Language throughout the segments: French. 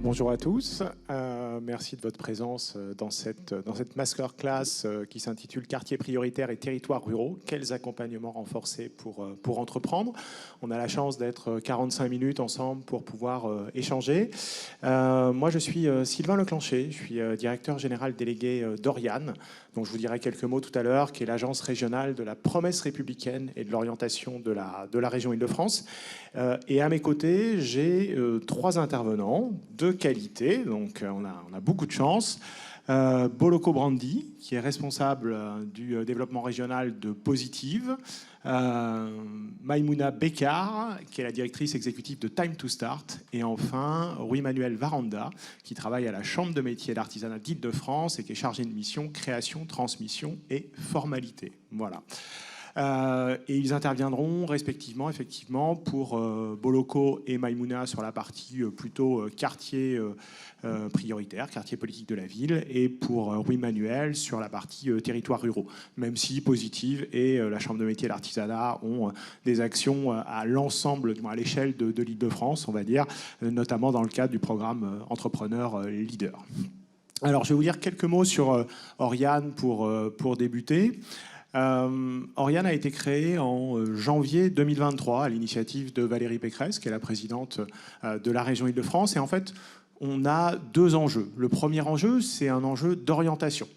Bonjour à tous, merci de votre présence dans cette masterclass qui s'intitule Quartiers prioritaires et territoires ruraux, quels accompagnements renforcés pour entreprendre. On a la chance d'être 45 minutes ensemble pour pouvoir échanger. Moi je suis Sylvain Leclancher, je suis directeur général délégué d'Oriane, dont je vous dirai quelques mots tout à l'heure, qui est l'agence régionale de la promesse républicaine et de l'orientation de la région Île-de-France. Et à mes côtés, j'ai 3 intervenants de qualité, donc on a beaucoup de chance. Boloko Brandi, qui est responsable du développement régional de Positive. Maïmouna Bekar, qui est la directrice exécutive de Time to Start. Et enfin, Rui-Manuel Varanda, qui travaille à la Chambre de métiers et d'artisanat d'Île-de-France et qui est chargé de mission création, transmission et formalité. Voilà. Et ils interviendront respectivement, effectivement, pour Boloko et Maïmouna sur la partie plutôt quartier prioritaire, quartier politique de la ville, et pour Rui-Manuel sur la partie territoires ruraux, même si Positive et la Chambre de métiers et l'artisanat ont des actions à l'ensemble, à l'échelle de l'Île-de-France, on va dire, notamment dans le cadre du programme Entrepreneur Leader. Alors, je vais vous dire quelques mots sur Oriane pour débuter. Oriane a été créée en janvier 2023 à l'initiative de Valérie Pécresse, qui est la présidente de la région Île-de-France. Et en fait, on a 2 enjeux. Le premier enjeu, c'est un enjeu d'orientation.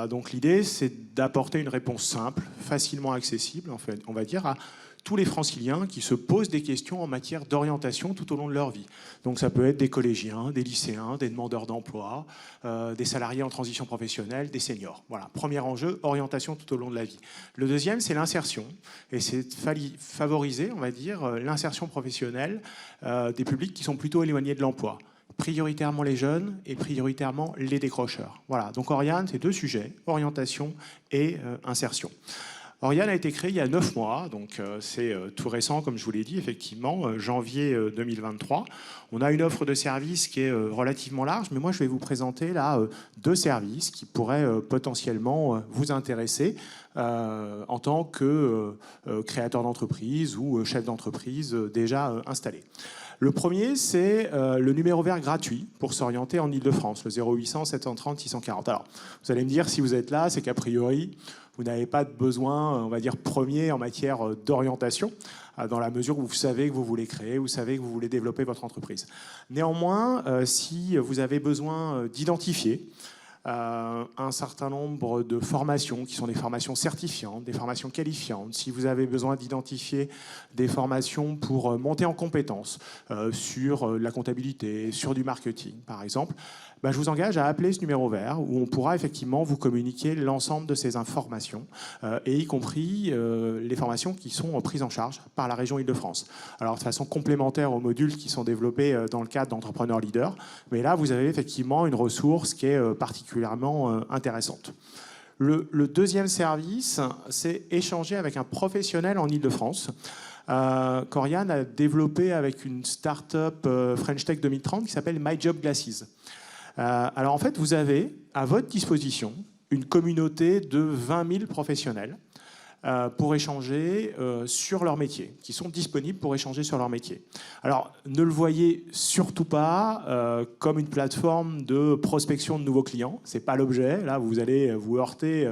Donc l'idée, c'est d'apporter une réponse simple, facilement accessible, en fait, on va dire, à tous les franciliens qui se posent des questions en matière d'orientation tout au long de leur vie. Donc ça peut être des collégiens, des lycéens, des demandeurs d'emploi, des salariés en transition professionnelle, des seniors. Voilà, premier enjeu, orientation tout au long de la vie. Le deuxième, c'est l'insertion. Et c'est favoriser, on va dire, l'insertion professionnelle des publics qui sont plutôt éloignés de l'emploi. Prioritairement les jeunes et prioritairement les décrocheurs. Voilà, donc Oriane, c'est 2 sujets, orientation et insertion. Oriane a été créée il y a 9 mois, donc c'est tout récent, comme je vous l'ai dit, effectivement, janvier 2023. On a une offre de services qui est relativement large, mais moi je vais vous présenter là 2 services qui pourraient potentiellement vous intéresser en tant que créateur d'entreprise ou chef d'entreprise déjà installé. Le premier, c'est le numéro vert gratuit pour s'orienter en Île-de-France, le 0800 730 640. Alors, vous allez me dire, si vous êtes là, c'est qu'a priori, vous n'avez pas de besoin, on va dire, premier en matière d'orientation, dans la mesure où vous savez que vous voulez créer, vous savez que vous voulez développer votre entreprise. Néanmoins, si vous avez besoin d'identifier un certain nombre de formations qui sont des formations certifiantes, des formations qualifiantes, si vous avez besoin d'identifier des formations pour monter en compétences sur la comptabilité, sur du marketing par exemple, je vous engage à appeler ce numéro vert où on pourra effectivement vous communiquer l'ensemble de ces informations et y compris les formations qui sont prises en charge par la région Île-de-France. Alors de façon complémentaire aux modules qui sont développés dans le cadre d'Entrepreneur Leader, mais là vous avez effectivement une ressource qui est particulièrement intéressante. Le deuxième service, c'est échanger avec un professionnel en Île-de-France. qu'Oriane a développé avec une start-up French Tech 2030 qui s'appelle My Job Glasses. Alors en fait, vous avez à votre disposition une communauté de 20 000 professionnels pour échanger sur leur métier, qui sont disponibles pour échanger sur leur métier. Alors, ne le voyez surtout pas comme une plateforme de prospection de nouveaux clients. C'est pas l'objet. Là, vous allez vous heurter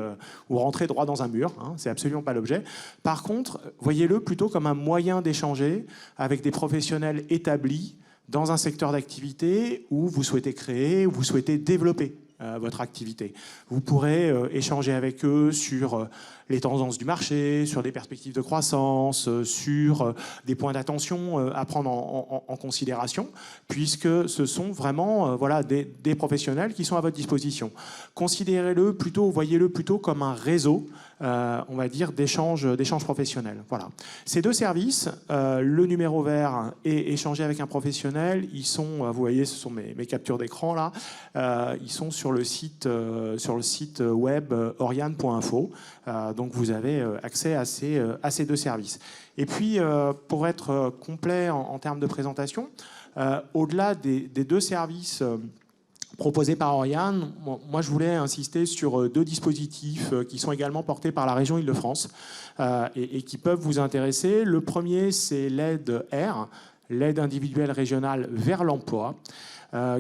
ou rentrer droit dans un mur. Hein. C'est absolument pas l'objet. Par contre, voyez-le plutôt comme un moyen d'échanger avec des professionnels établis dans un secteur d'activité où vous souhaitez créer, où vous souhaitez développer votre activité. Vous pourrez échanger avec eux sur les tendances du marché, sur des perspectives de croissance, sur des points d'attention à prendre en considération, puisque ce sont vraiment voilà, des professionnels qui sont à votre disposition. Considérez-le plutôt, voyez-le plutôt comme un réseau, on va dire, d'échanges professionnels. Voilà. Ces deux services, le numéro vert et échanger avec un professionnel, ils sont, vous voyez, ce sont mes captures d'écran là, ils sont sur le site web oriane.info. Donc vous avez accès à ces deux services. Et puis, pour être complet en termes de présentation, au-delà des deux services proposé par Oriane. Moi, je voulais insister sur deux dispositifs qui sont également portés par la région Île-de-France et qui peuvent vous intéresser. Le premier, c'est l'aide R, l'aide individuelle régionale vers l'emploi,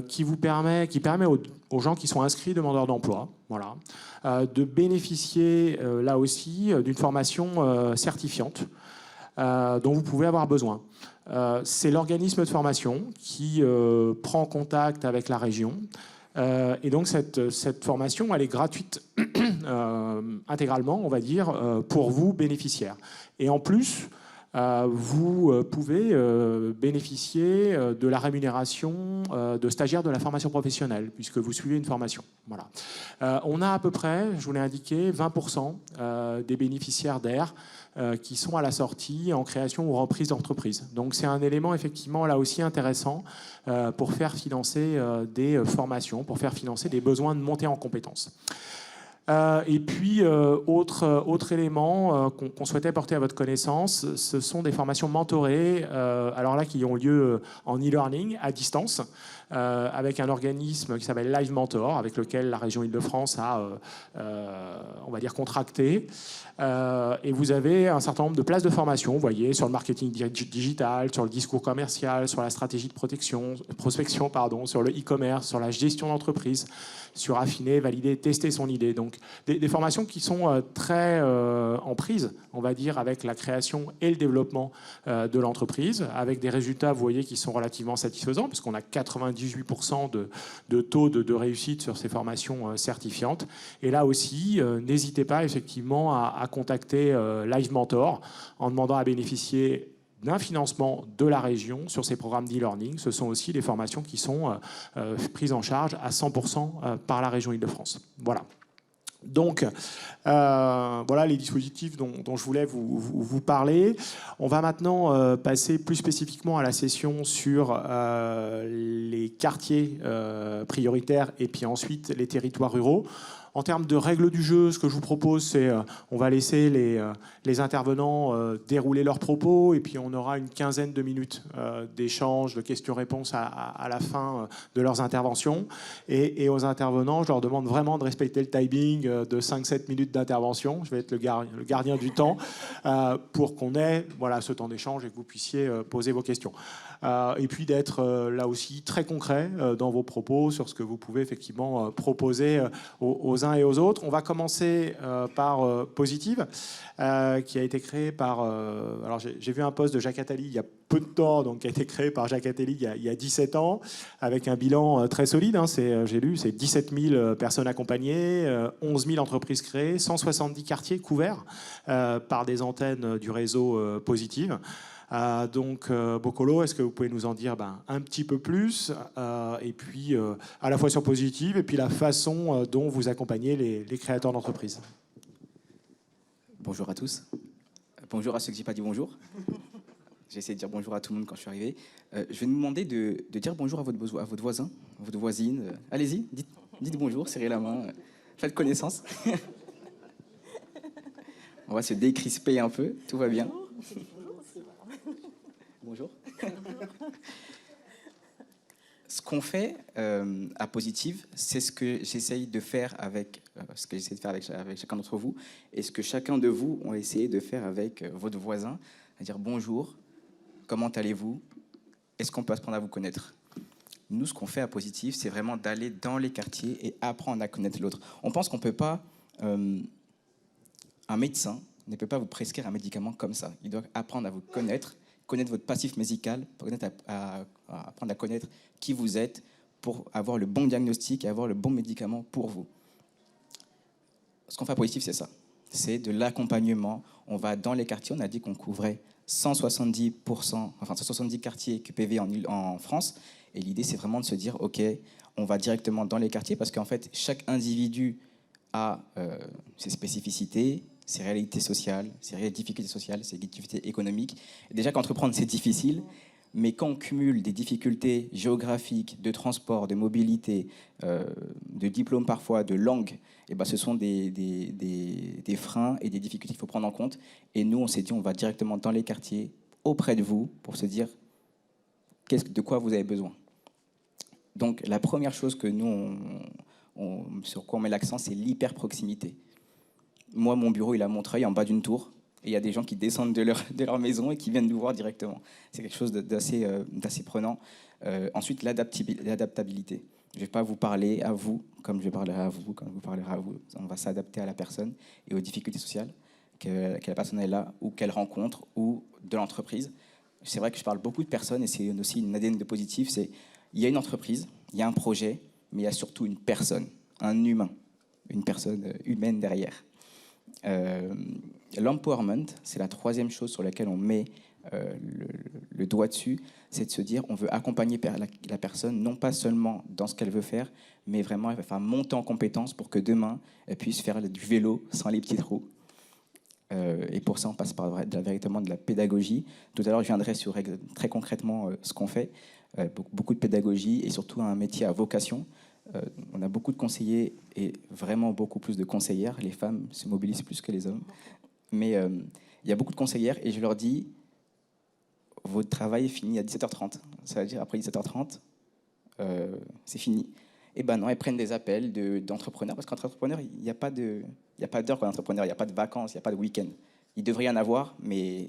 qui permet aux gens qui sont inscrits demandeurs d'emploi, voilà, de bénéficier là aussi d'une formation certifiante dont vous pouvez avoir besoin. C'est l'organisme de formation qui prend contact avec la région. Et donc cette formation, elle est gratuite intégralement, on va dire, pour vous, bénéficiaires. Et en plus, vous pouvez bénéficier de la rémunération de stagiaire de la formation professionnelle, puisque vous suivez une formation. Voilà. On a à peu près, je vous l'ai indiqué, 20% des bénéficiaires d'AIR qui sont à la sortie en création ou reprise d'entreprise. Donc c'est un élément effectivement là aussi intéressant pour faire financer des formations, pour faire financer des besoins de montée en compétences. Et puis, autre élément qu'on souhaitait porter à votre connaissance, ce sont des formations mentorées, alors là, qui ont lieu en e-learning, à distance, avec un organisme qui s'appelle Live Mentor, avec lequel la région Île-de-France a, on va dire, contracté. Et vous avez un certain nombre de places de formation, vous voyez, sur le marketing digital, sur le discours commercial, sur la stratégie de prospection, sur le e-commerce, sur la gestion d'entreprise, sur affiner, valider, tester son idée. Donc des formations qui sont très en prise, on va dire, avec la création et le développement de l'entreprise, avec des résultats, vous voyez, qui sont relativement satisfaisants, puisqu'on a 98% de taux de réussite sur ces formations certifiantes. Et là aussi, n'hésitez pas effectivement à contacter Live Mentor en demandant à bénéficier d'un financement de la région sur ces programmes d'e-learning. Ce sont aussi des formations qui sont prises en charge à 100% par la région Île-de-France. Voilà. Donc, voilà les dispositifs dont je voulais vous parler. On va maintenant passer plus spécifiquement à la session sur les quartiers prioritaires et puis ensuite les territoires ruraux. En termes de règles du jeu, ce que je vous propose, c'est on va laisser les intervenants dérouler leurs propos et puis on aura une quinzaine de minutes d'échange, de questions-réponses à la fin de leurs interventions. Et aux intervenants, je leur demande vraiment de respecter le timing de 5-7 minutes d'intervention. Je vais être le gardien du temps pour qu'on ait voilà, ce temps d'échange et que vous puissiez poser vos questions. Et puis d'être là aussi très concret dans vos propos sur ce que vous pouvez effectivement proposer aux uns et aux autres. On va commencer par Positive, qui a été créé par... alors j'ai vu un post de Jacques Attali il y a peu de temps, donc qui a été créé par Jacques Attali il y a 17 ans, avec un bilan très solide. Hein, j'ai lu, c'est 17 000 personnes accompagnées, 11 000 entreprises créées, 170 quartiers couverts par des antennes du réseau Positive. Donc, Bokolo, est-ce que vous pouvez nous en dire un petit peu plus et puis à la fois sur Positive et puis la façon dont vous accompagnez les créateurs d'entreprises. Bonjour à tous. Bonjour à ceux qui n'ont pas dit bonjour. J'ai essayé de dire bonjour à tout le monde quand je suis arrivé. Je vais vous demander de dire bonjour à votre voisin, à votre voisine. Allez-y, dites bonjour, serrez la main, faites connaissance. On va se décrisper un peu, tout va bien. Bonjour. Ce qu'on fait à Positive, c'est ce que j'essaye de faire avec chacun d'entre vous et ce que chacun de vous ont essayé de faire avec votre voisin, c'est-à-dire bonjour, comment allez-vous, est-ce qu'on peut apprendre à vous connaître? Nous, ce qu'on fait à Positive, c'est vraiment d'aller dans les quartiers et apprendre à connaître l'autre. On pense qu'on ne peut pas... un médecin ne peut pas vous prescrire un médicament comme ça. Il doit apprendre à vous connaître votre passif médical, apprendre à connaître qui vous êtes pour avoir le bon diagnostic et avoir le bon médicament pour vous. Ce qu'on fait à Positive, c'est ça. C'est de l'accompagnement. On va dans les quartiers. On a dit qu'on couvrait 170 quartiers QPV en France. Et l'idée, c'est vraiment de se dire, OK, on va directement dans les quartiers parce qu'en fait, chaque individu a ses spécificités, ses réalités sociales, ses difficultés sociales, ses difficultés économiques. Et déjà qu'entreprendre, c'est difficile, mais quand on cumule des difficultés géographiques, de transport, de mobilité, de diplôme parfois, de langue, et ben ce sont des freins et des difficultés qu'il faut prendre en compte. Et nous, on s'est dit, on va directement dans les quartiers, auprès de vous, pour se dire de quoi vous avez besoin. Donc la première chose que nous, sur quoi on met l'accent, c'est l'hyper-proximité. Moi, mon bureau, il est à Montreuil, en bas d'une tour. Et il y a des gens qui descendent de leur maison et qui viennent nous voir directement. C'est quelque chose d'assez prenant. Ensuite, l'adaptabilité. Je ne vais pas vous parler à vous comme je parlerai à vous, comme vous parlerez à vous. On va s'adapter à la personne et aux difficultés sociales que la personne est là, ou qu'elle rencontre, ou de l'entreprise. C'est vrai que je parle beaucoup de personnes, et c'est aussi une ADN de positif. Il y a une entreprise, il y a un projet, mais il y a surtout une personne, un humain, une personne humaine derrière. L'empowerment, c'est la troisième chose sur laquelle on met le doigt dessus, c'est de se dire on veut accompagner la personne, non pas seulement dans ce qu'elle veut faire, mais vraiment elle va faire monter en compétences pour que demain, elle puisse faire du vélo sans les petites roues. Et pour ça, on passe par véritablement de la pédagogie. Tout à l'heure, je viendrai sur très concrètement ce qu'on fait. Beaucoup de pédagogie et surtout un métier à vocation. On a beaucoup de conseillers et vraiment beaucoup plus de conseillères. Les femmes se mobilisent plus que les hommes. Mais il y a beaucoup de conseillères et je leur dis, votre travail est fini à 17h30. Ça veut dire après 17h30, c'est fini. Et ben non, elles prennent des appels d'entrepreneurs, parce qu'entre entrepreneurs, il n'y a pas d'heure pour l'entrepreneur, il n'y a pas de vacances, il n'y a pas de week-end. Il devrait y en avoir, mais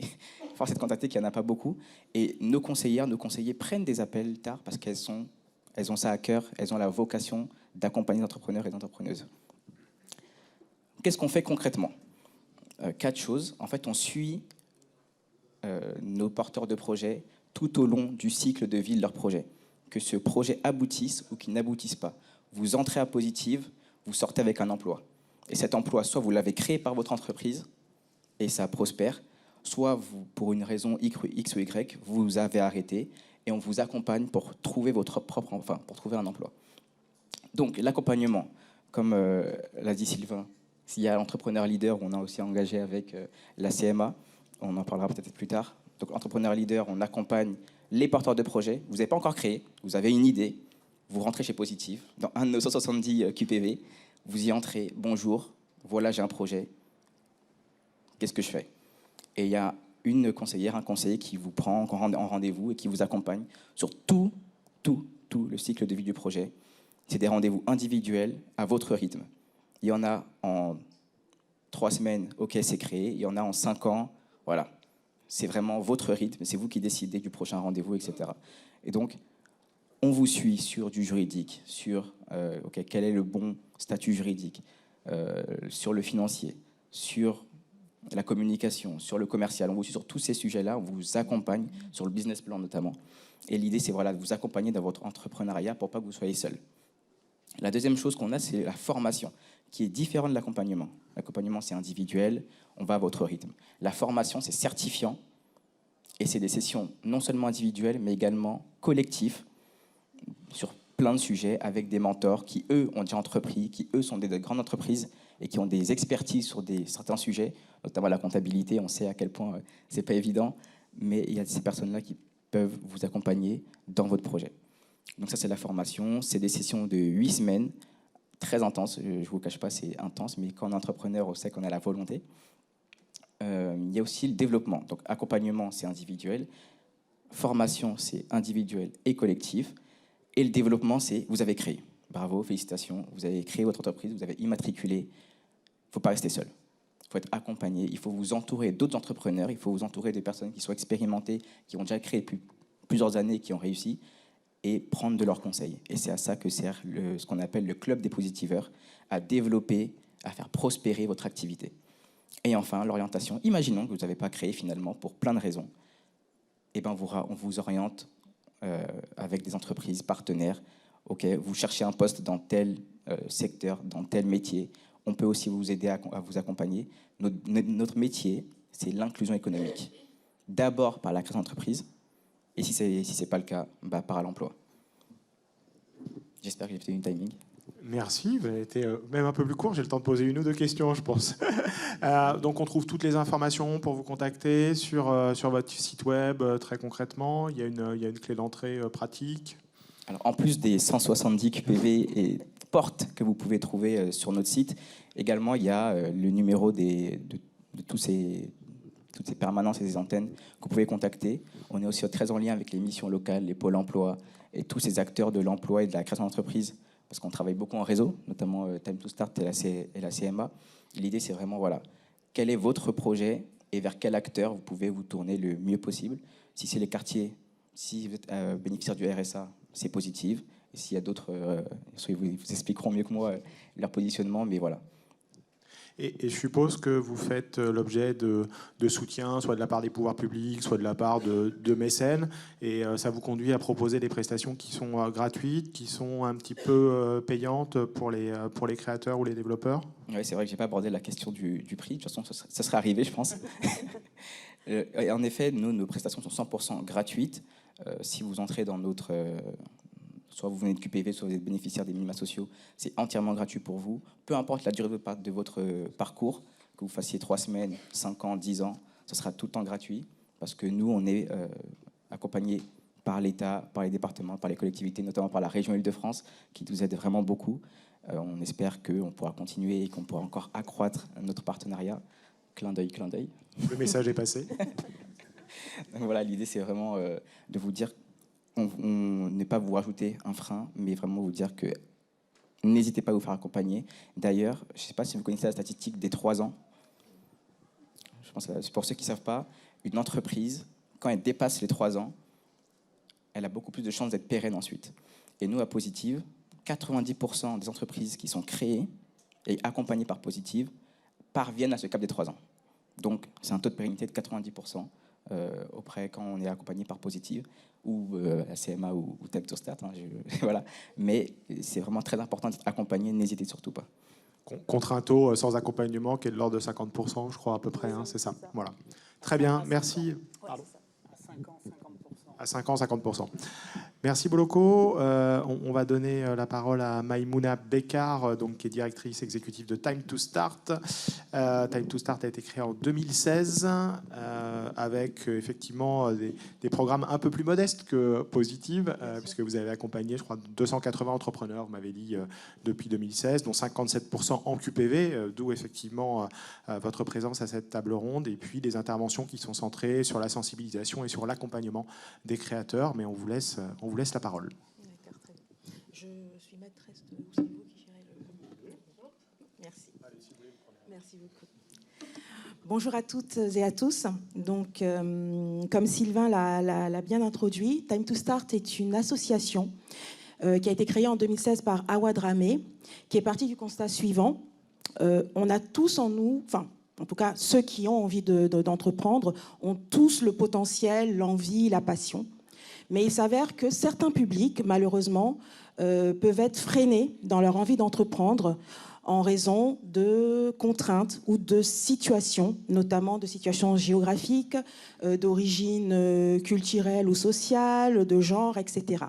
force est de constater qu'il n'y en a pas beaucoup. Et nos conseillères, nos conseillers prennent des appels tard parce qu'elles ont ça à cœur, elles ont la vocation d'accompagner les entrepreneurs et les entrepreneuses. Qu'est-ce qu'on fait concrètement ? 4 choses. En fait, on suit nos porteurs de projets tout au long du cycle de vie de leur projet. Que ce projet aboutisse ou qu'il n'aboutisse pas. Vous entrez à Positive, vous sortez avec un emploi. Et cet emploi, soit vous l'avez créé par votre entreprise et ça prospère, soit vous, pour une raison X ou Y, vous avez arrêté et on vous accompagne pour trouver pour trouver un emploi. Donc l'accompagnement, comme l'a dit Sylvain, s'il y a l'entrepreneur leader, on a aussi engagé avec la CMA, on en parlera peut-être plus tard. Donc entrepreneur leader, on accompagne les porteurs de projets. Vous n'avez pas encore créé, vous avez une idée, vous rentrez chez Positive, dans un de nos 170 QPV, vous y entrez, bonjour, voilà j'ai un projet, qu'est-ce que je fais ? Et il y a une conseillère, un conseiller qui vous prend en rendez-vous et qui vous accompagne sur tout le cycle de vie du projet. C'est des rendez-vous individuels à votre rythme. Il y en a en 3 semaines, ok, c'est créé. Il y en a en 5 ans, voilà. C'est vraiment votre rythme, c'est vous qui décidez du prochain rendez-vous, etc. Et donc, on vous suit sur du juridique, sur quel est le bon statut juridique, sur le financier, sur la communication, sur le commercial. On vous suit sur tous ces sujets-là, on vous accompagne sur le business plan notamment. Et l'idée, c'est de vous accompagner dans votre entrepreneuriat pour pas que vous soyez seul. La deuxième chose qu'on a, c'est la formation, qui est différente de l'accompagnement. L'accompagnement, c'est individuel, on va à votre rythme. La formation, c'est certifiant, et c'est des sessions non seulement individuelles, mais également collectives, sur plein de sujets, avec des mentors qui, eux, ont déjà entrepris, qui, eux, sont des grandes entreprises et qui ont des expertises sur certains sujets, notamment la comptabilité. On sait à quel point c'est pas évident, mais il y a ces personnes-là qui peuvent vous accompagner dans votre projet. Donc ça, c'est la formation. C'est des sessions de 8 semaines, très intenses. Je ne vous cache pas, c'est intense, mais quand on est entrepreneur, on sait qu'on a la volonté. Il y a aussi le développement. Donc accompagnement, c'est individuel. Formation, c'est individuel et collectif. Et le développement, c'est vous avez créé. Bravo, félicitations. Vous avez créé votre entreprise, vous avez immatriculé. Il ne faut pas rester seul. Il faut être accompagné. Il faut vous entourer d'autres entrepreneurs. Il faut vous entourer de personnes qui sont expérimentées, qui ont déjà créé depuis plusieurs années, qui ont réussi, et prendre de leurs conseils. Et c'est à ça que sert ce qu'on appelle le club des positiveurs, à développer, à faire prospérer votre activité. Et enfin, l'orientation. Imaginons que vous n'avez pas créé finalement pour plein de raisons. Eh ben, on vous oriente avec des entreprises partenaires. Okay, vous cherchez un poste dans tel secteur, dans tel métier. On peut aussi vous aider à vous accompagner. Notre métier, c'est l'inclusion économique. D'abord par la création d'entreprise, et si c'est pas le cas, par l'emploi. J'espère que j'ai fait une timing. Merci, vous avez été même un peu plus court, j'ai le temps de poser 1 ou 2 questions, je pense. Donc on trouve toutes les informations pour vous contacter sur votre site web, très concrètement. Il y a une clé d'entrée pratique. Alors, en plus des 170 QPV et portes que vous pouvez trouver sur notre site, également il y a le numéro de toutes ces permanences et ces antennes que vous pouvez contacter. On est aussi très en lien avec les missions locales, les pôles emploi, et tous ces acteurs de l'emploi et de la création d'entreprise, parce qu'on travaille beaucoup en réseau, notamment Time to Start et la CMA. L'idée, c'est vraiment, voilà, quel est votre projet et vers quel acteur vous pouvez vous tourner le mieux possible. Si c'est les quartiers, si vous êtes bénéficiaire du RSA, c'est positif. Et s'il y a d'autres, ils vous expliqueront mieux que moi leur positionnement, mais voilà. Et je suppose que vous faites l'objet de soutien, soit de la part des pouvoirs publics, soit de la part de mécènes, et ça vous conduit à proposer des prestations qui sont gratuites, qui sont un petit peu payantes pour les créateurs ou les développeurs. Oui, c'est vrai que je n'ai pas abordé la question du prix. De toute façon, ça serait arrivé, je pense. En effet, nos prestations sont 100% gratuites. Si vous entrez dans notre... soit vous venez de QPV, soit vous êtes bénéficiaire des minima sociaux, c'est entièrement gratuit pour vous. Peu importe la durée de votre parcours, que vous fassiez 3 semaines, 5 ans, 10 ans, ce sera tout le temps gratuit, parce que nous, on est accompagnés par l'État, par les départements, par les collectivités, notamment par la région Île-de-France, qui nous aide vraiment beaucoup. On espère qu'on pourra continuer et qu'on pourra encore accroître notre partenariat. Clin d'œil, clin d'œil. Le message est passé. Donc voilà, l'idée, c'est vraiment de vous dire, on n'est pas vous rajouter un frein, mais vraiment vous dire que n'hésitez pas à vous faire accompagner. D'ailleurs, je ne sais pas si vous connaissez la statistique des 3 ans. Je pense que pour ceux qui ne savent pas, une entreprise, quand elle dépasse les 3 ans, elle a beaucoup plus de chances d'être pérenne ensuite. Et nous, à Positive, 90% des entreprises qui sont créées et accompagnées par Positive parviennent à ce cap des 3 ans. Donc, c'est un taux de pérennité de 90% auprès quand on est accompagné par Positive ou la CMA ou Time to Start. Voilà. Mais c'est vraiment très important d'être accompagné, n'hésitez surtout pas. Contre un taux sans accompagnement qui est de l'ordre de 50%, je crois à peu près, hein, c'est ça. Voilà. Très bien, merci. Pardon. À 5 ans, 50%. Merci Boloko. On va donner la parole à Maïmouna Bekar, donc, qui est directrice exécutive de Time to Start. Time to Start a été créé en 2016 avec effectivement des programmes un peu plus modestes que Positive, puisque vous avez accompagné, je crois, 280 entrepreneurs, vous m'avez dit, depuis 2016, dont 57% en QPV, d'où effectivement votre présence à cette table ronde, et puis des interventions qui sont centrées sur la sensibilisation et sur l'accompagnement des créateurs, mais on vous laisse la parole. D'accord, très bien. Je suis maîtresse de... C'est vous qui gérez le... Merci. Merci beaucoup. Bonjour à toutes et à tous. Donc, comme Sylvain l'a bien introduit, Time to Start est une association qui a été créée en 2016 par Awad Ramé, qui est partie du constat suivant. On a tous en nous... En tout cas, ceux qui ont envie d'entreprendre ont tous le potentiel, l'envie, la passion. Mais il s'avère que certains publics, malheureusement, peuvent être freinés dans leur envie d'entreprendre en raison de contraintes ou de situations, notamment de situations géographiques, d'origine culturelle ou sociale, de genre, etc.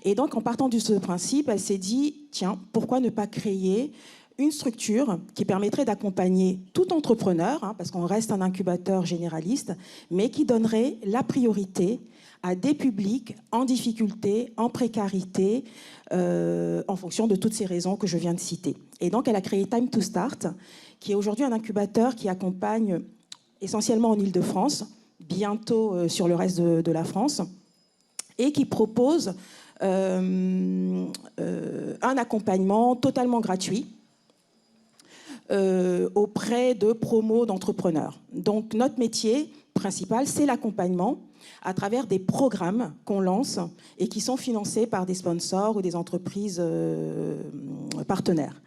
Et donc, en partant de ce principe, elle s'est dit, tiens, pourquoi ne pas créer une structure qui permettrait d'accompagner tout entrepreneur, parce qu'on reste un incubateur généraliste, mais qui donnerait la priorité à des publics en difficulté, en précarité, en fonction de toutes ces raisons que je viens de citer. Et donc, elle a créé Time to Start, qui est aujourd'hui un incubateur qui accompagne essentiellement en Île-de-France, bientôt sur le reste de la France, et qui propose un accompagnement totalement gratuit auprès de promos d'entrepreneurs. Donc notre métier principal, c'est l'accompagnement à travers des programmes qu'on lance et qui sont financés par des sponsors ou des entreprises partenaires.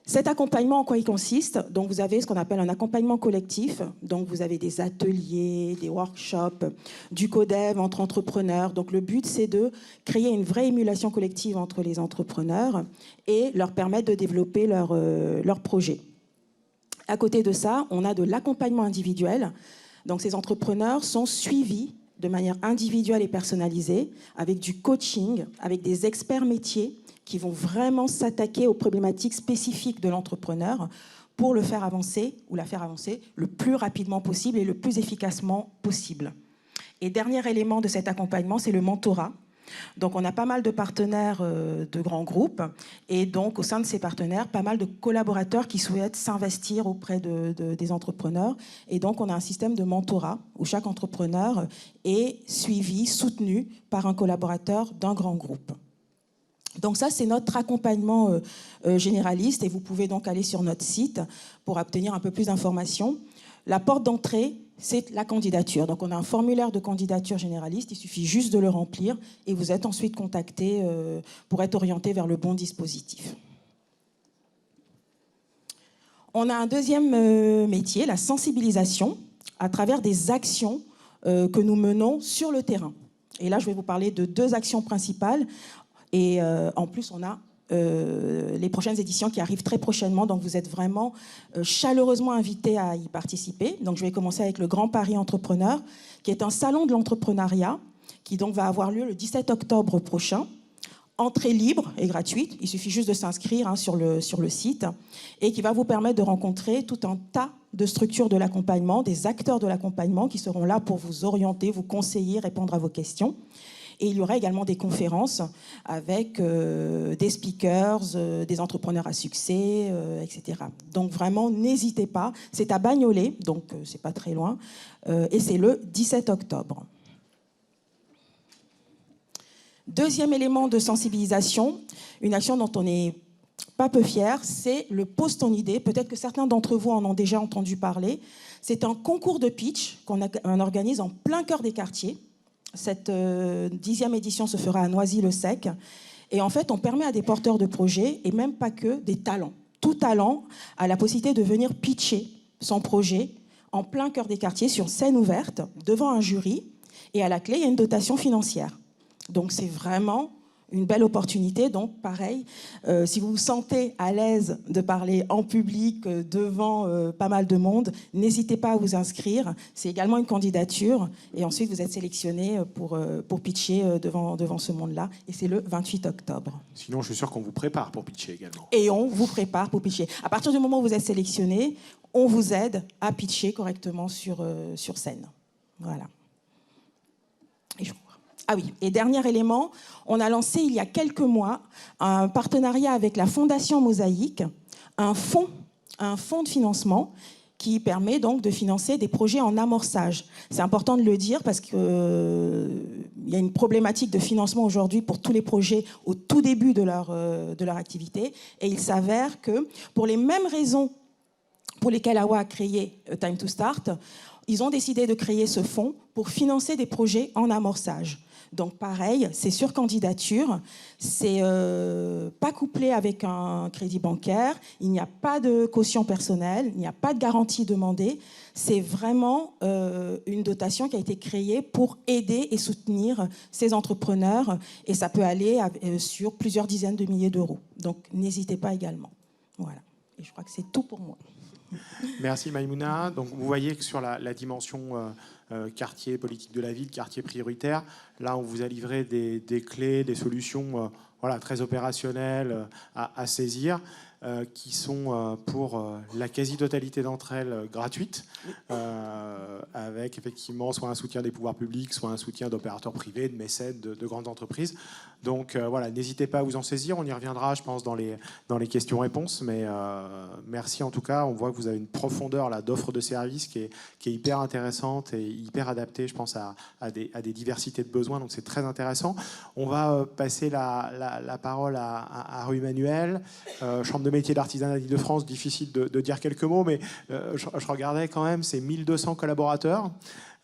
Cet accompagnement, en quoi il consiste? Donc vous avez ce qu'on appelle un accompagnement collectif. Donc vous avez des ateliers, des workshops, du codev entre entrepreneurs. Donc le but, c'est de créer une vraie émulation collective entre les entrepreneurs et leur permettre de développer leur projet. À côté de ça, on a de l'accompagnement individuel. Donc ces entrepreneurs sont suivis de manière individuelle et personnalisée, avec du coaching, avec des experts métiers qui vont vraiment s'attaquer aux problématiques spécifiques de l'entrepreneur pour le faire avancer ou la faire avancer le plus rapidement possible et le plus efficacement possible. Et dernier élément de cet accompagnement, c'est le mentorat. Donc, on a pas mal de partenaires de grands groupes et donc, au sein de ces partenaires, pas mal de collaborateurs qui souhaitent s'investir auprès des entrepreneurs. Et donc, on a un système de mentorat où chaque entrepreneur est suivi, soutenu par un collaborateur d'un grand groupe. Donc ça, c'est notre accompagnement généraliste et vous pouvez donc aller sur notre site pour obtenir un peu plus d'informations. La porte d'entrée, c'est la candidature. Donc on a un formulaire de candidature généraliste, il suffit juste de le remplir et vous êtes ensuite contacté pour être orienté vers le bon dispositif. On a un deuxième métier, la sensibilisation, à travers des actions que nous menons sur le terrain. Et là, je vais vous parler de 2 actions principales. Et en plus, on a les prochaines éditions qui arrivent très prochainement. Donc, vous êtes vraiment chaleureusement invités à y participer. Donc, je vais commencer avec le Grand Paris Entrepreneur, qui est un salon de l'entrepreneuriat, qui donc va avoir lieu le 17 octobre prochain. Entrée libre et gratuite. Il suffit juste de s'inscrire sur le site. Et qui va vous permettre de rencontrer tout un tas de structures de l'accompagnement, des acteurs de l'accompagnement qui seront là pour vous orienter, vous conseiller, répondre à vos questions. Et il y aura également des conférences avec des speakers, des entrepreneurs à succès, etc. Donc vraiment, n'hésitez pas. C'est à Bagnolet, donc c'est pas très loin. Et c'est le 17 octobre. Deuxième élément de sensibilisation, une action dont on n'est pas peu fier, c'est le Pose ton idée. Peut-être que certains d'entre vous en ont déjà entendu parler. C'est un concours de pitch qu'on organise en plein cœur des quartiers. Cette 10e édition se fera à Noisy-le-Sec. Et en fait, on permet à des porteurs de projets, et même pas que, des talents. Tout talent a la possibilité de venir pitcher son projet en plein cœur des quartiers, sur scène ouverte, devant un jury. Et à la clé, il y a une dotation financière. Donc, c'est vraiment une belle opportunité. Donc, pareil, si vous vous sentez à l'aise de parler en public devant pas mal de monde, n'hésitez pas à vous inscrire. C'est également une candidature. Et ensuite, vous êtes sélectionné pour pitcher devant ce monde-là. Et c'est le 28 octobre. Sinon, je suis sûr qu'on vous prépare pour pitcher également. Et on vous prépare pour pitcher. À partir du moment où vous êtes sélectionné, on vous aide à pitcher correctement sur scène. Voilà. Ah oui, et dernier élément, on a lancé il y a quelques mois un partenariat avec la Fondation Mosaïque, un fonds de financement qui permet donc de financer des projets en amorçage. C'est important de le dire parce qu'il y a une problématique de financement aujourd'hui pour tous les projets au tout début de leur activité. Et il s'avère que pour les mêmes raisons pour lesquelles AWA a créé Time to Start, ils ont décidé de créer ce fonds pour financer des projets en amorçage. Donc pareil, c'est sur candidature, c'est pas couplé avec un crédit bancaire, il n'y a pas de caution personnelle, il n'y a pas de garantie demandée. C'est vraiment une dotation qui a été créée pour aider et soutenir ces entrepreneurs. Et ça peut aller sur plusieurs dizaines de milliers d'euros. Donc n'hésitez pas également. Voilà. Et je crois que c'est tout pour moi. Merci Maïmouna. Donc vous voyez que sur la dimension quartier, politique de la ville, quartier prioritaire, là on vous a livré des clés, des solutions voilà, très opérationnelles à saisir, qui sont pour la quasi-totalité d'entre elles gratuites, avec effectivement soit un soutien des pouvoirs publics, soit un soutien d'opérateurs privés, de mécènes, de grandes entreprises. Donc voilà, n'hésitez pas à vous en saisir. On y reviendra, je pense, dans les questions-réponses. Mais merci en tout cas. On voit que vous avez une profondeur là d'offres de services qui est hyper intéressante et hyper adaptée, je pense, à des diversités de besoins. Donc c'est très intéressant. On va passer la parole à Rue Manuel, Chambre de métiers d'artisanat d'Île-de-France. Difficile de dire quelques mots, mais je regardais quand même, c'est 1200 collaborateurs.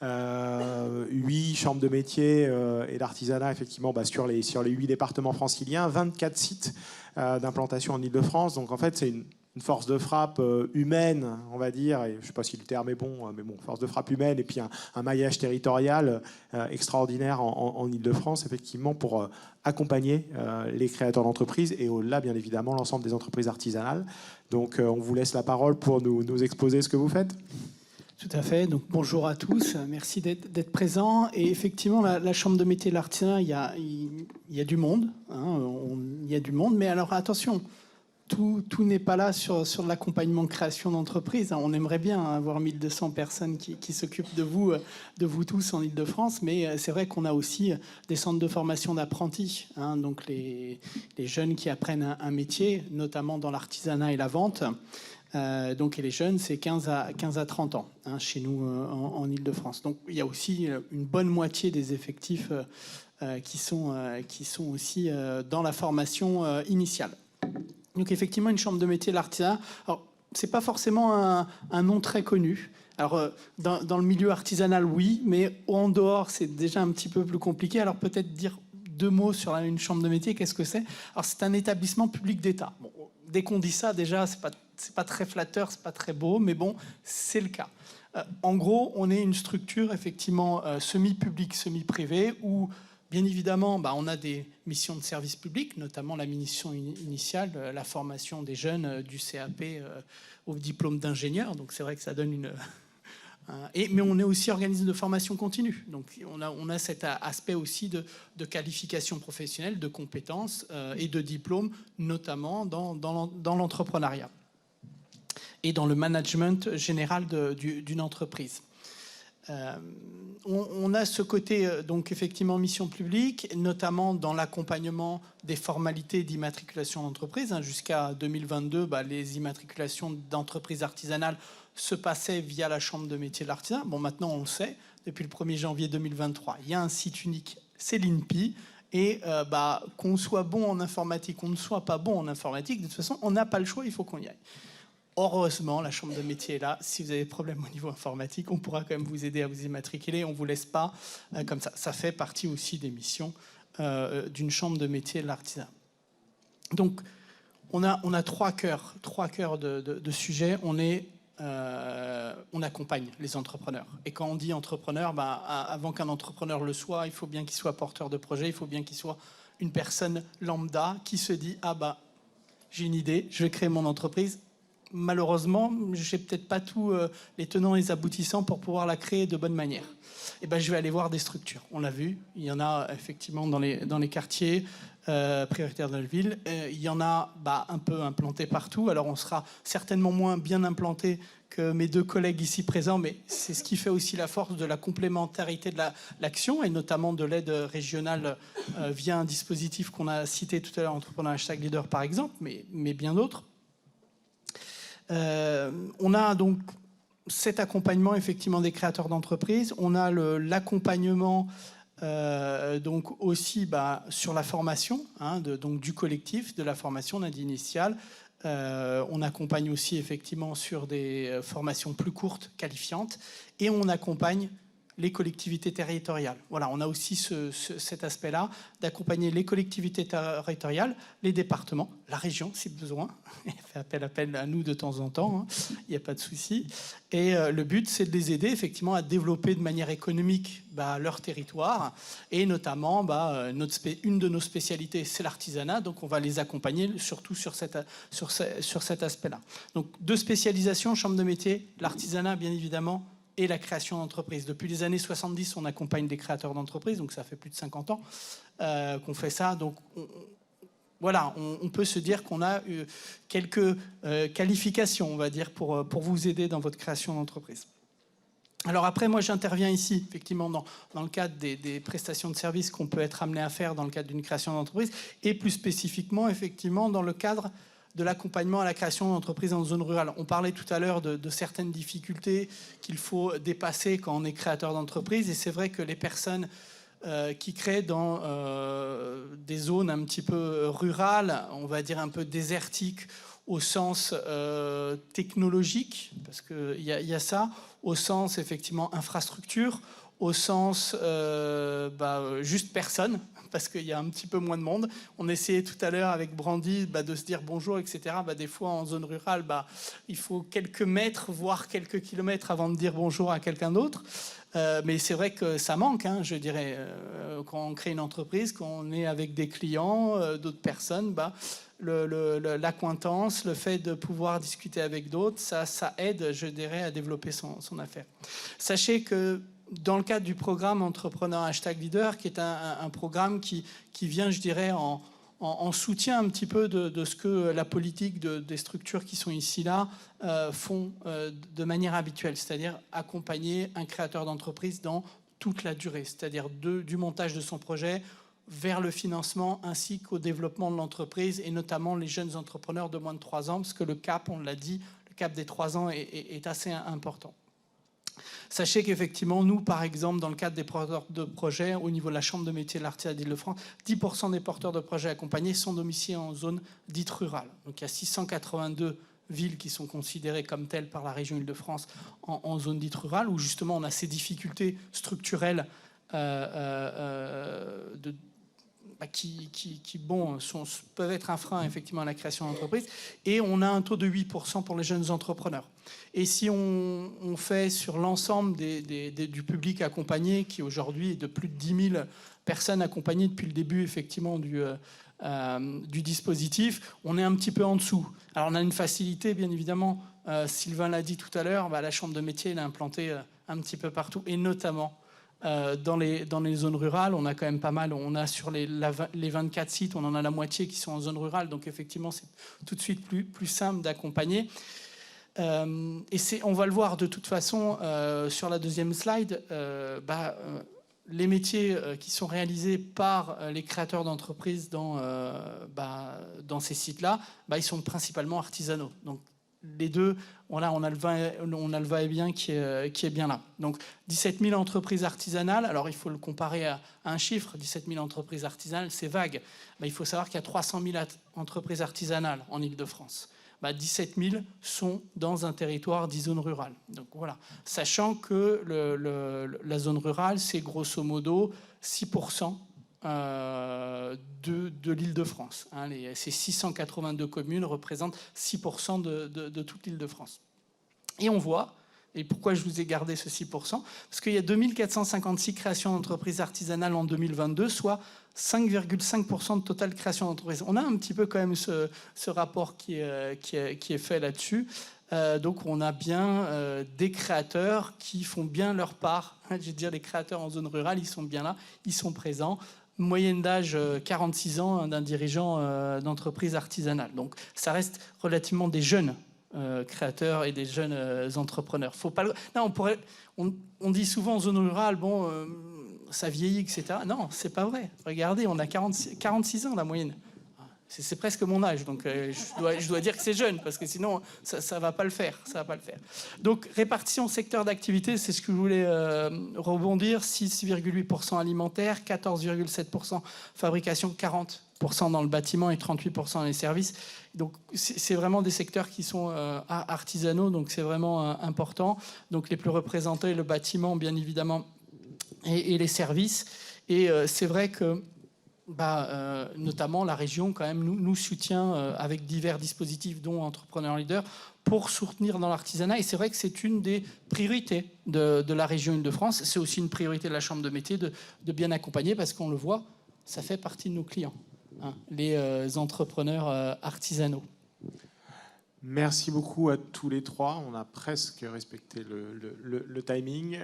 8 chambres de métiers et d'artisanat effectivement sur les 8 départements franciliens, 24 sites d'implantation en Île-de-France. Donc en fait c'est une force de frappe humaine, on va dire, et je ne sais pas si le terme est bon, mais bon, force de frappe humaine et puis un maillage territorial extraordinaire en Île-de-France, effectivement, pour accompagner les créateurs d'entreprises et au-delà, bien évidemment, l'ensemble des entreprises artisanales. Donc on vous laisse la parole pour nous exposer ce que vous faites. Tout à fait. Donc, bonjour à tous. Merci d'être présents. Et effectivement, la Chambre de métier de l'artisanat, il y a du monde. Il y a du monde. Mais alors, attention, tout n'est pas là sur de l'accompagnement création d'entreprise. On aimerait bien avoir 1200 personnes qui s'occupent de vous tous en Île-de-France, mais c'est vrai qu'on a aussi des centres de formation d'apprentis, hein, donc les jeunes qui apprennent un métier, notamment dans l'artisanat et la vente. Donc, et les jeunes, c'est 15 à 30 ans, hein, chez nous en Île-de-France. Donc il y a aussi une bonne moitié des effectifs qui sont aussi dans la formation initiale. Donc effectivement, une chambre de métier de l'artisanat, alors c'est pas forcément un nom très connu. Alors dans le milieu artisanal, oui, mais en dehors, c'est déjà un petit peu plus compliqué. Alors peut-être dire 2 mots sur une chambre de métier, qu'est-ce que c'est? Alors c'est un établissement public d'État. Bon, dès qu'on dit ça, déjà, c'est pas très flatteur, c'est pas très beau, mais bon, c'est le cas. En gros, on est une structure effectivement semi-publique, semi-privée, où bien évidemment, on a des missions de service public, notamment la mission initiale, la formation des jeunes du CAP au diplôme d'ingénieur. Donc c'est vrai que ça donne mais on est aussi organisme de formation continue. Donc on a cet aspect aussi de qualification professionnelle, de compétences et de diplômes, notamment dans l'entrepreneuriat et dans le management général d'une entreprise. On a ce côté, donc effectivement, mission publique, notamment dans l'accompagnement des formalités d'immatriculation d'entreprise. Jusqu'à 2022, les immatriculations d'entreprises artisanales se passaient via la Chambre de métier de l'artisanat. Bon, maintenant, on le sait, depuis le 1er janvier 2023, il y a un site unique, c'est l'INPI. Et qu'on soit bon en informatique, qu'on ne soit pas bon en informatique, de toute façon, on n'a pas le choix, il faut qu'on y aille. Heureusement, la chambre de métier est là. Si vous avez des problèmes au niveau informatique, on pourra quand même vous aider à vous immatriculer. On ne vous laisse pas comme ça. Ça fait partie aussi des missions d'une chambre de métier de l'artisanat. Donc, on a 3 cœurs de sujets. On accompagne les entrepreneurs. Et quand on dit entrepreneur, avant qu'un entrepreneur le soit, il faut bien qu'il soit porteur de projet, il faut bien qu'il soit une personne lambda qui se dit « Ah j'ai une idée, je vais créer mon entreprise ». Malheureusement, je n'ai peut-être pas tous les tenants et les aboutissants pour pouvoir la créer de bonne manière. Et je vais aller voir des structures. On l'a vu, il y en a effectivement dans les quartiers prioritaires de la ville. Il y en a un peu implantés partout. Alors on sera certainement moins bien implanté que mes 2 collègues ici présents, mais c'est ce qui fait aussi la force de la complémentarité de l'action, et notamment de l'aide régionale via un dispositif qu'on a cité tout à l'heure, Entrepreneur #Leader par exemple, mais bien d'autres. On a donc cet accompagnement effectivement des créateurs d'entreprises. On a l'accompagnement donc aussi sur la formation, donc du collectif, de la formation, on a dit initiale. On accompagne aussi effectivement sur des formations plus courtes, qualifiantes, et on accompagne les collectivités territoriales. Voilà, on a aussi cet aspect-là d'accompagner les collectivités territoriales, les départements, la région si besoin. Il fait appel à nous de temps en temps, il n'y a pas de souci. Et le but, c'est de les aider effectivement à développer de manière économique leur territoire. Et notamment, une de nos spécialités, c'est l'artisanat. Donc on va les accompagner surtout sur cet aspect-là. Donc 2 spécialisations, chambre de métier, l'artisanat bien évidemment, et la création d'entreprise. Depuis les années 70, on accompagne des créateurs d'entreprises, donc ça fait plus de 50 ans qu'on fait ça. Donc on peut se dire qu'on a quelques qualifications, on va dire, pour vous aider dans votre création d'entreprise. Alors après, moi j'interviens ici, effectivement, dans le cadre des prestations de services qu'on peut être amené à faire dans le cadre d'une création d'entreprise, et plus spécifiquement, effectivement, dans le cadre de l'accompagnement à la création d'entreprises en zone rurale. On parlait tout à l'heure de certaines difficultés qu'il faut dépasser quand on est créateur d'entreprise, et c'est vrai que les personnes qui créent dans des zones un petit peu rurales, on va dire un peu désertiques au sens technologique, parce qu'il y a ça, au sens effectivement infrastructure, au sens juste personne, parce qu'il y a un petit peu moins de monde. On essayait tout à l'heure avec Brandy de se dire bonjour, etc. Des fois, en zone rurale, il faut quelques mètres, voire quelques kilomètres avant de dire bonjour à quelqu'un d'autre. Mais c'est vrai que ça manque, je dirais, quand on crée une entreprise, quand on est avec des clients, d'autres personnes, l'accointance, le fait de pouvoir discuter avec d'autres, ça aide, je dirais, à développer son affaire. Sachez que dans le cadre du programme Entrepreneur #Leader, qui est un programme qui vient, je dirais, en soutien un petit peu de ce que la politique des structures qui sont ici là font de manière habituelle, c'est-à-dire accompagner un créateur d'entreprise dans toute la durée, c'est-à-dire du montage de son projet vers le financement ainsi qu'au développement de l'entreprise et notamment les jeunes entrepreneurs de moins de 3 ans, parce que le cap, on l'a dit, le cap des 3 ans est assez important. Sachez qu'effectivement, nous, par exemple, dans le cadre des porteurs de projets, au niveau de la Chambre de métiers de l'artisanat d'Île-de-France, 10% des porteurs de projets accompagnés sont domiciliés en zone dite rurale. Donc il y a 682 villes qui sont considérées comme telles par la région Île-de-France en zone dite rurale, où justement on a ces difficultés structurelles qui peuvent être un frein effectivement à la création d'entreprise. Et on a un taux de 8% pour les jeunes entrepreneurs. Et si on fait sur l'ensemble du public accompagné, qui aujourd'hui est de plus de 10 000 personnes accompagnées depuis le début effectivement du dispositif, on est un petit peu en dessous. Alors on a une facilité, bien évidemment, Sylvain l'a dit tout à l'heure, la Chambre de métier elle est implantée un petit peu partout, et notamment dans les zones rurales. On a quand même pas mal, on a sur les 24 sites, on en a la moitié qui sont en zone rurale, donc effectivement c'est tout de suite plus simple d'accompagner. Et on va le voir de toute façon sur la deuxième slide, les métiers qui sont réalisés par les créateurs d'entreprises dans ces sites-là, ils sont principalement artisanaux. Donc les deux, on a le va-et-vient qui est bien là. Donc 17 000 entreprises artisanales, alors il faut le comparer à un chiffre, 17 000 entreprises artisanales, c'est vague. Il faut savoir qu'il y a 300 000 entreprises artisanales en Île-de-France. 17 000 sont dans un territoire dit zone rurale. Donc voilà, sachant que la zone rurale, c'est grosso modo 6% de l'Île-de-France. Ces 682 communes représentent 6% de toute l'Île-de-France. Et on voit, et pourquoi je vous ai gardé ce 6%, parce qu'il y a 2456 créations d'entreprises artisanales en 2022, soit 5,5% de total création d'entreprises. On a un petit peu quand même ce rapport qui est fait là-dessus. Donc on a bien des créateurs qui font bien leur part. Je veux dire, les créateurs en zone rurale, ils sont bien là, ils sont présents. Moyenne d'âge 46 ans d'un dirigeant d'entreprise artisanale. Donc ça reste relativement des jeunes créateurs et des jeunes entrepreneurs. Faut pas on dit souvent en zone rurale, ça vieillit, etc. Non, c'est pas vrai. Regardez, on a 46 ans la moyenne. C'est presque mon âge, donc je dois dire que c'est jeune, parce que sinon, ça va pas le faire. Ça va pas le faire. Donc, répartition secteur d'activité, c'est ce que je voulais rebondir. 6,8% alimentaire, 14,7% fabrication, 40% dans le bâtiment et 38% dans les services. Donc, c'est vraiment des secteurs qui sont artisanaux, donc c'est vraiment important. Donc, les plus représentés, le bâtiment, bien évidemment, et les services. Et c'est vrai que notamment la région quand même nous soutient avec divers dispositifs dont Entrepreneur Leader pour soutenir dans l'artisanat, et c'est vrai que c'est une des priorités de la région Île-de-France. C'est aussi une priorité de la Chambre de métier de bien accompagner, parce qu'on le voit, ça fait partie de nos clients, les entrepreneurs artisanaux. Merci beaucoup à tous les trois. On a presque respecté le timing.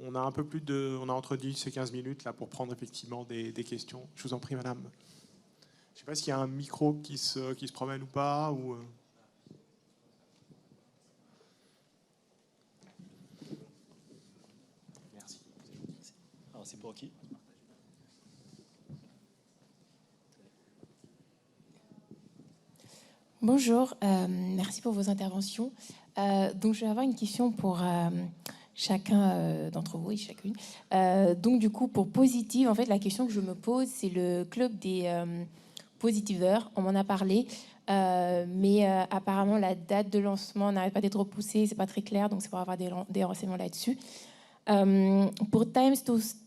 On a un peu plus on a entre 10 et 15 minutes là pour prendre effectivement des questions. Je vous en prie, madame. Je ne sais pas s'il y a un micro qui se promène ou pas. Merci. Alors, c'est pour qui ? Bonjour, merci pour vos interventions. Donc, je vais avoir une question pour chacun d'entre vous et chacune. Donc, du coup, pour Positive, en fait, la question que je me pose, c'est le club des Positiveurs. On m'en a parlé, mais apparemment, la date de lancement n'arrête pas d'être repoussée. C'est pas très clair, donc c'est pour avoir des renseignements là-dessus. Pour Times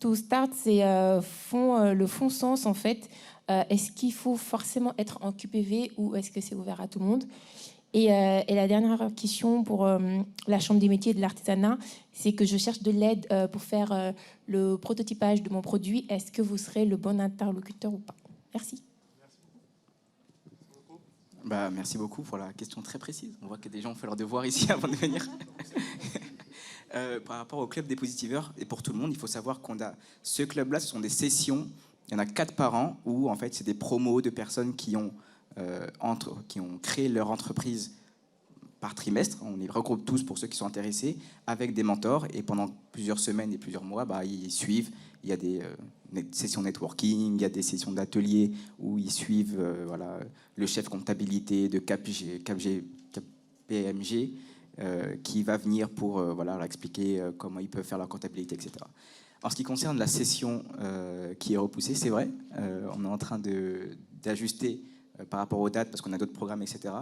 to Start, c'est le fonds Sens, en fait. Est-ce qu'il faut forcément être en QPV ou est-ce que c'est ouvert à tout le monde ? Et la dernière question pour la Chambre des métiers et de l'artisanat, c'est que je cherche de l'aide pour faire le prototypage de mon produit. Est-ce que vous serez le bon interlocuteur ou pas ? Merci. Merci beaucoup pour la question très précise. On voit que des gens ont fait leur devoir ici avant de venir. Par rapport au club des Positiveurs, et pour tout le monde, il faut savoir qu'on a ce club-là, ce sont des sessions Il y en a 4 par an où en fait c'est des promos de personnes qui ont créé leur entreprise par trimestre. On les regroupe tous pour ceux qui sont intéressés avec des mentors et pendant plusieurs semaines et plusieurs mois, ils suivent. Il y a des sessions networking, il y a des sessions d'ateliers où ils suivent le chef comptabilité de KPMG qui va venir pour leur expliquer comment ils peuvent faire leur comptabilité, etc. En ce qui concerne la session qui est repoussée, c'est vrai, on est en train d'ajuster par rapport aux dates parce qu'on a d'autres programmes, etc.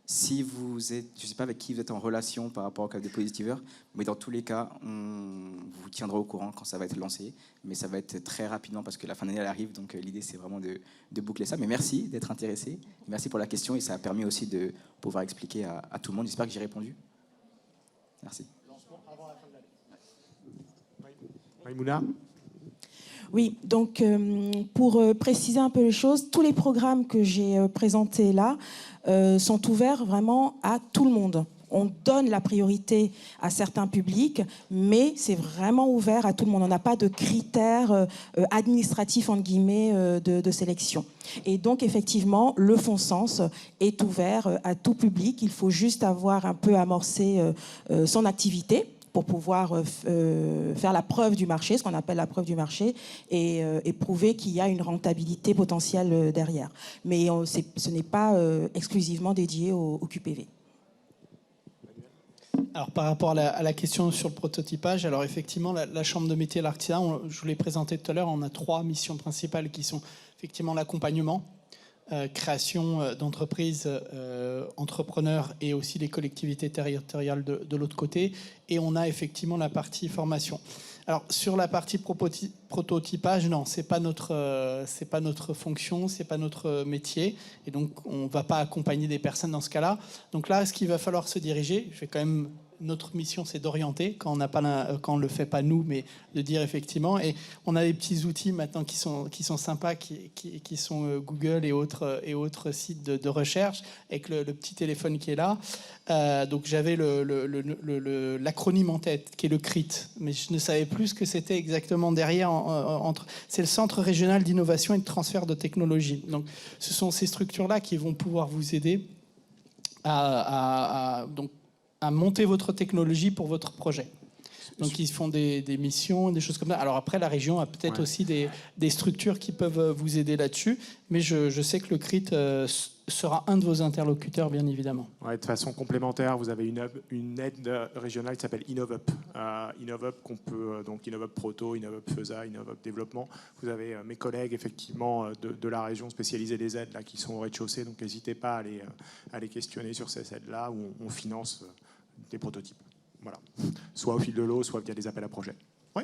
Si vous êtes, je ne sais pas avec qui vous êtes en relation par rapport au Club des Positiveurs, mais dans tous les cas, on vous tiendra au courant quand ça va être lancé. Mais ça va être très rapidement parce que la fin d'année elle arrive, donc l'idée c'est vraiment de boucler ça. Mais merci d'être intéressé, merci pour la question et ça a permis aussi de pouvoir expliquer à tout le monde. J'espère que j'ai répondu. Merci. Maïmouna ? Oui, donc pour préciser un peu les choses, tous les programmes que j'ai présentés là sont ouverts vraiment à tout le monde. On donne la priorité à certains publics, mais c'est vraiment ouvert à tout le monde. On n'a pas de critères administratifs, entre guillemets, de sélection. Et donc, effectivement, le Fonds Sens est ouvert à tout public. Il faut juste avoir un peu amorcé son activité pour pouvoir faire la preuve du marché, ce qu'on appelle la preuve du marché, et prouver qu'il y a une rentabilité potentielle derrière. Mais ce n'est pas exclusivement dédié au QPV. Alors, par rapport à la question sur le prototypage, alors effectivement, la Chambre de métier et l'artisanat, je vous l'ai présenté tout à l'heure, on a 3 missions principales qui sont effectivement l'accompagnement, création d'entreprises, entrepreneurs et aussi les collectivités territoriales de l'autre côté. Et on a effectivement la partie formation. Alors, sur la partie prototypage, non, c'est pas notre fonction, c'est pas notre métier. Et donc, on ne va pas accompagner des personnes dans ce cas-là. Donc là, ce qu'il va falloir se diriger, je vais quand même... Notre mission, c'est d'orienter quand on ne le fait pas nous, mais de dire effectivement. Et on a des petits outils maintenant qui sont sympas, qui sont Google et autres sites de recherche, avec le petit téléphone qui est là. Donc j'avais l'acronyme en tête, qui est le CRIT, mais je ne savais plus ce que c'était exactement derrière. C'est le Centre régional d'innovation et de transfert de technologie. Donc ce sont ces structures-là qui vont pouvoir vous aider à monter votre technologie pour votre projet. Donc ils font des missions, des choses comme ça. Alors après, la région a peut-être aussi des structures qui peuvent vous aider là-dessus, mais je sais que le CRIT sera un de vos interlocuteurs, bien évidemment. Ouais, de façon complémentaire, vous avez une aide régionale qui s'appelle InnovUp. InnovUp, qu'on peut, donc InnovUp Proto, InnovUp FESA, InnovUp Développement. Vous avez mes collègues, effectivement, de la région spécialisée des aides là, qui sont au rez-de-chaussée, donc n'hésitez pas à les questionner sur ces aides-là où on finance des prototypes. Voilà. Soit au fil de l'eau, soit via des appels à projets. Oui.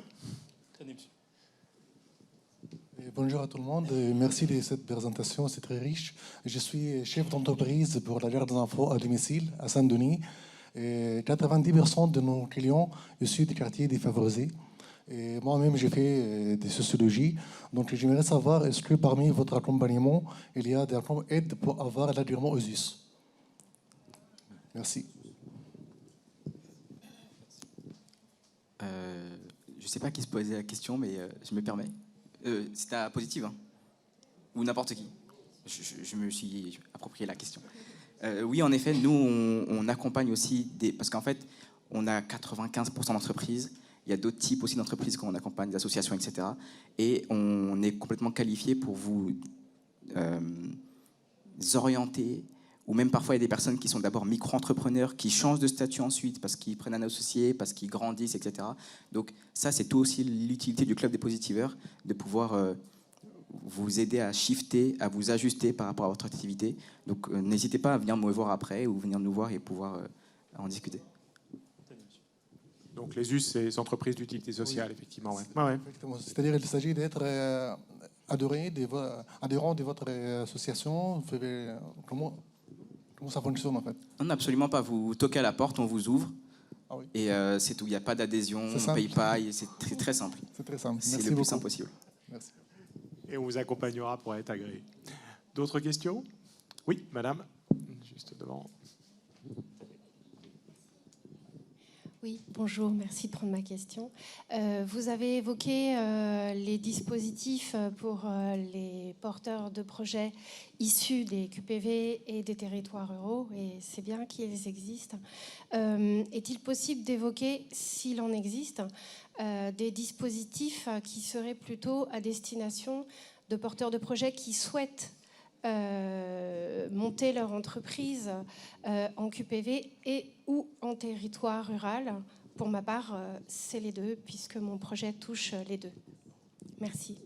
Bonjour à tout le monde. Merci de cette présentation, c'est très riche. Je suis chef d'entreprise pour la garde d'enfants à domicile à Saint-Denis. 90% de nos clients issus des quartiers défavorisés. Et moi-même, j'ai fait des sociologies. Donc, j'aimerais savoir, est-ce que parmi votre accompagnement, il y a des aides pour avoir l'adhérement aux US? Merci. Je ne sais pas qui se posait la question, mais je me permets. C'est à Positive, hein, ou n'importe qui. Je me suis approprié la question. Oui, en effet, nous, on accompagne aussi parce qu'en fait, on a 95% d'entreprises. Il y a d'autres types aussi d'entreprises qu'on accompagne, des associations, etc. Et on est complètement qualifié pour vous orienter. Ou même parfois, il y a des personnes qui sont d'abord micro-entrepreneurs, qui changent de statut ensuite parce qu'ils prennent un associé, parce qu'ils grandissent, etc. Donc ça, c'est tout aussi l'utilité du Club des Positiveurs, de pouvoir vous aider à shifter, à vous ajuster par rapport à votre activité. Donc n'hésitez pas à venir me voir après ou venir nous voir et pouvoir en discuter. Donc les US, c'est les entreprises d'utilité sociale, effectivement. Ouais. Effectivement. C'est-à-dire qu'il s'agit d'être adhérent de votre association. Comment ça fonctionne en fait? Non, absolument pas. Vous toquez à la porte, on vous ouvre. Ah oui. Et c'est tout. Il n'y a pas d'adhésion, on ne paye pas. C'est très simple. C'est très simple. C'est Merci le plus beaucoup. simple possible. Merci. Et on vous accompagnera pour être agréé. D'autres questions? Oui, madame, juste devant. Oui, Oui, bonjour, merci de prendre ma question. Vous avez évoqué les dispositifs pour les porteurs de projets issus des QPV et des territoires ruraux, et c'est bien qu'ils existent. Est-il possible d'évoquer, s'il en existe, des dispositifs qui seraient plutôt à destination de porteurs de projets qui souhaitent monter leur entreprise en QPV et ou en territoire rural? Pour ma part, c'est les deux, puisque mon projet touche les deux. Merci.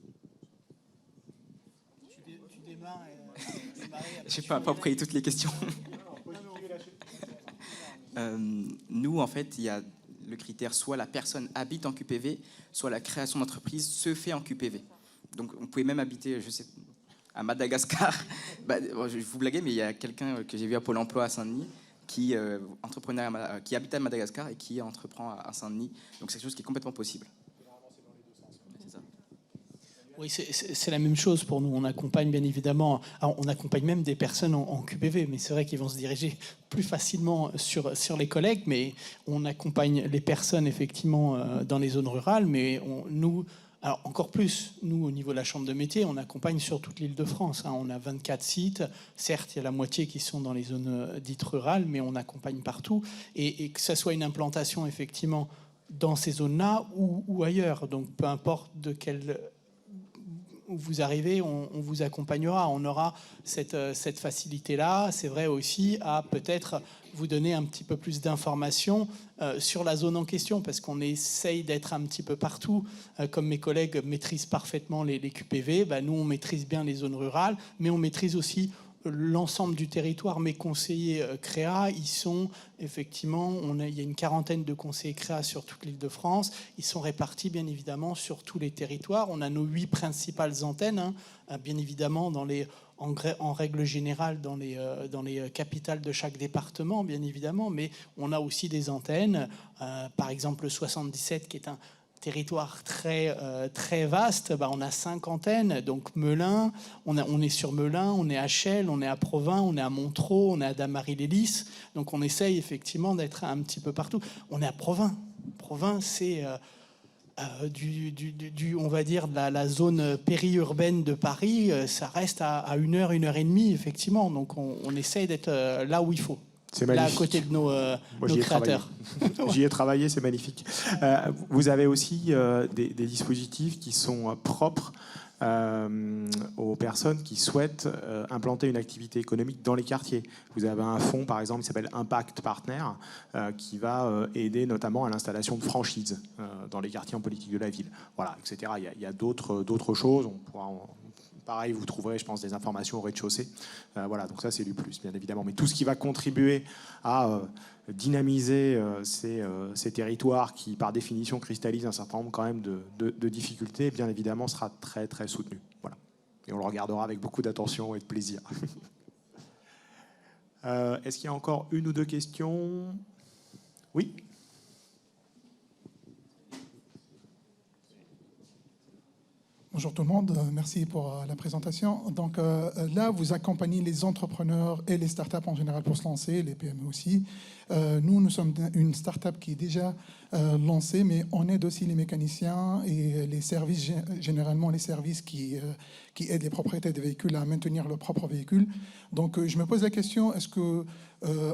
Je n'ai pas pris toutes les questions. Nous, en fait, il y a le critère soit la personne habite en QPV, soit la création d'entreprise se fait en QPV. Donc, on pouvait même habiter, je sais, à Madagascar. Je vous blaguez, mais il y a quelqu'un que j'ai vu à Pôle emploi à Saint-Denis qui habite à Madagascar et qui entreprend à Saint-Denis. Donc, c'est quelque chose qui est complètement possible. Oui, c'est la même chose pour nous. On accompagne bien évidemment, alors on accompagne même des personnes en QPV, mais c'est vrai qu'ils vont se diriger plus facilement sur les collègues, mais on accompagne les personnes effectivement dans les zones rurales, mais nous, alors encore plus, nous au niveau de la Chambre de métier, on accompagne sur toute l'Île-de-France. On a 24 sites, certes il y a la moitié qui sont dans les zones dites rurales, mais on accompagne partout, et que ça soit une implantation effectivement dans ces zones-là ou ailleurs, donc peu importe de quelle où vous arrivez, on vous accompagnera. On aura cette facilité-là. C'est vrai aussi à peut-être vous donner un petit peu plus d'informations sur la zone en question, parce qu'on essaye d'être un petit peu partout. Comme mes collègues maîtrisent parfaitement les QPV, nous, on maîtrise bien les zones rurales, mais on maîtrise aussi l'ensemble du territoire. Mes conseillers CREA, ils sont effectivement, il y a une quarantaine de conseillers CREA sur toute l'Île-de-France. Ils sont répartis bien évidemment sur tous les territoires. On a nos 8 principales antennes, bien évidemment en règle générale dans les capitales de chaque département, bien évidemment, mais on a aussi des antennes, par exemple le 77 qui est un territoire très vaste, on a 5 antennes, donc Melun, on est sur Melun, on est à Chelles, on est à Provins, on est à Montereau, on est à Damary-les-Lys, donc on essaye effectivement d'être un petit peu partout. On est à Provins. Provins, c'est on va dire de la zone périurbaine de Paris, ça reste à 1 heure, 1 heure et demie, effectivement, donc on essaye d'être là où il faut. C'est magnifique. Là, à côté de nos créateurs. J'y ai travaillé, c'est magnifique. Vous avez aussi des dispositifs qui sont propres aux personnes qui souhaitent implanter une activité économique dans les quartiers. Vous avez un fonds, par exemple, qui s'appelle Impact Partner, qui va aider notamment à l'installation de franchises dans les quartiers en politique de la ville. Voilà, etc. Il y a d'autres choses. On pourra pareil, vous trouverez, je pense, des informations au rez-de-chaussée. Voilà, donc ça, c'est du plus, bien évidemment. Mais tout ce qui va contribuer à dynamiser ces territoires qui, par définition, cristallisent un certain nombre quand même de difficultés, bien évidemment, sera très, très soutenu. Voilà. Et on le regardera avec beaucoup d'attention et de plaisir. Est-ce qu'il y a encore 1 ou 2 questions? Oui. Bonjour tout le monde, merci pour la présentation. Donc là, vous accompagnez les entrepreneurs et les startups en général pour se lancer, les PME aussi. Nous sommes une startup qui est déjà lancée, mais on aide aussi les mécaniciens et les services, généralement les services qui aident les propriétaires de véhicules à maintenir leur propre véhicule. Donc je me pose la question, est-ce que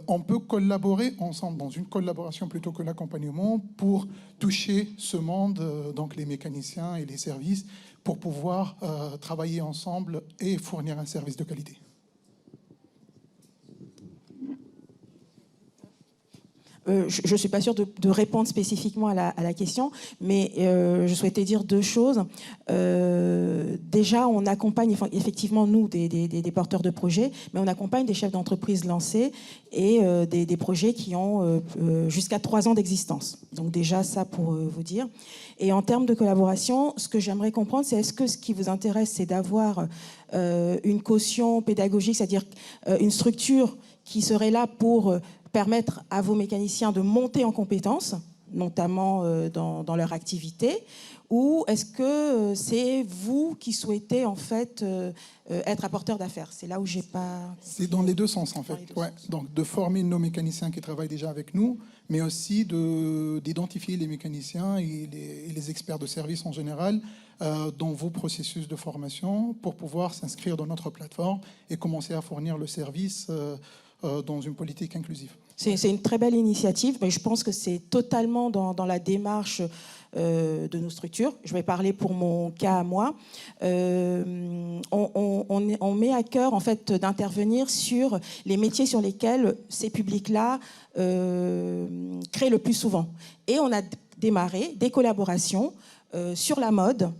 on peut collaborer ensemble dans une collaboration plutôt que l'accompagnement pour toucher ce monde, donc les mécaniciens et les services, pour pouvoir travailler ensemble et fournir un service de qualité? Je ne suis pas sûre de répondre spécifiquement à la question, mais je souhaitais dire 2 choses. Déjà, on accompagne effectivement, nous, des porteurs de projets, mais on accompagne des chefs d'entreprise lancés et des projets qui ont jusqu'à 3 ans d'existence. Donc déjà, ça pour vous dire. Et en termes de collaboration, ce que j'aimerais comprendre, c'est est-ce que ce qui vous intéresse, c'est d'avoir une caution pédagogique, c'est-à-dire une structure qui serait là pour permettre à vos mécaniciens de monter en compétences, notamment dans leur activité, ou est-ce que c'est vous qui souhaitez en fait être apporteur d'affaires? C'est là où j'ai pas... C'est dans les deux sens en fait. Ouais. Donc de former nos mécaniciens qui travaillent déjà avec nous, mais aussi d'identifier les mécaniciens et les experts de service en général dans vos processus de formation pour pouvoir s'inscrire dans notre plateforme et commencer à fournir le service dans une politique inclusive. C'est une très belle initiative, mais je pense que c'est totalement dans la démarche de nos structures. Je vais parler pour mon cas à moi. On met à cœur en fait d'intervenir sur les métiers sur lesquels ces publics-là créent le plus souvent. Et on a démarré des collaborations sur la mode,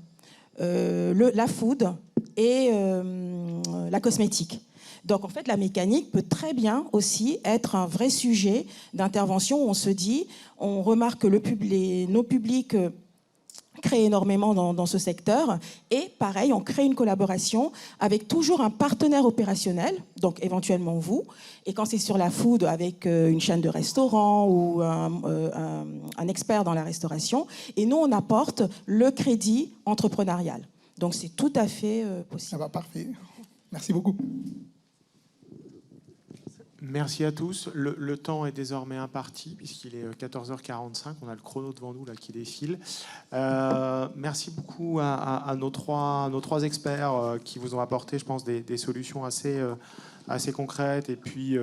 la food et la cosmétique. Donc en fait, la mécanique peut très bien aussi être un vrai sujet d'intervention où on se dit, on remarque que nos publics créent énormément dans ce secteur et pareil, on crée une collaboration avec toujours un partenaire opérationnel, donc éventuellement vous, et quand c'est sur la food avec une chaîne de restaurants ou un expert dans la restauration, et nous on apporte le crédit entrepreneurial. Donc c'est tout à fait possible. Ça va, parfait. Merci beaucoup. Merci à tous. Le temps est désormais imparti puisqu'il est 14h45. On a le chrono devant nous là qui défile. Merci beaucoup à nos trois experts qui vous ont apporté, je pense, des solutions assez concrètes et puis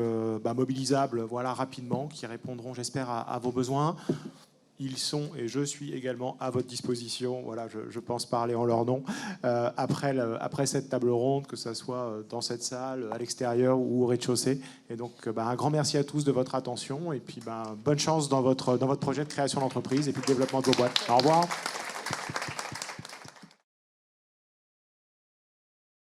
mobilisables, voilà, rapidement, qui répondront, j'espère, à vos besoins. Ils sont, et je suis également à votre disposition, voilà, je pense parler en leur nom, après cette table ronde, que ce soit dans cette salle, à l'extérieur ou au rez-de-chaussée. Et donc, un grand merci à tous de votre attention, et puis bonne chance dans votre projet de création d'entreprise et puis de développement de vos boîtes. Au revoir.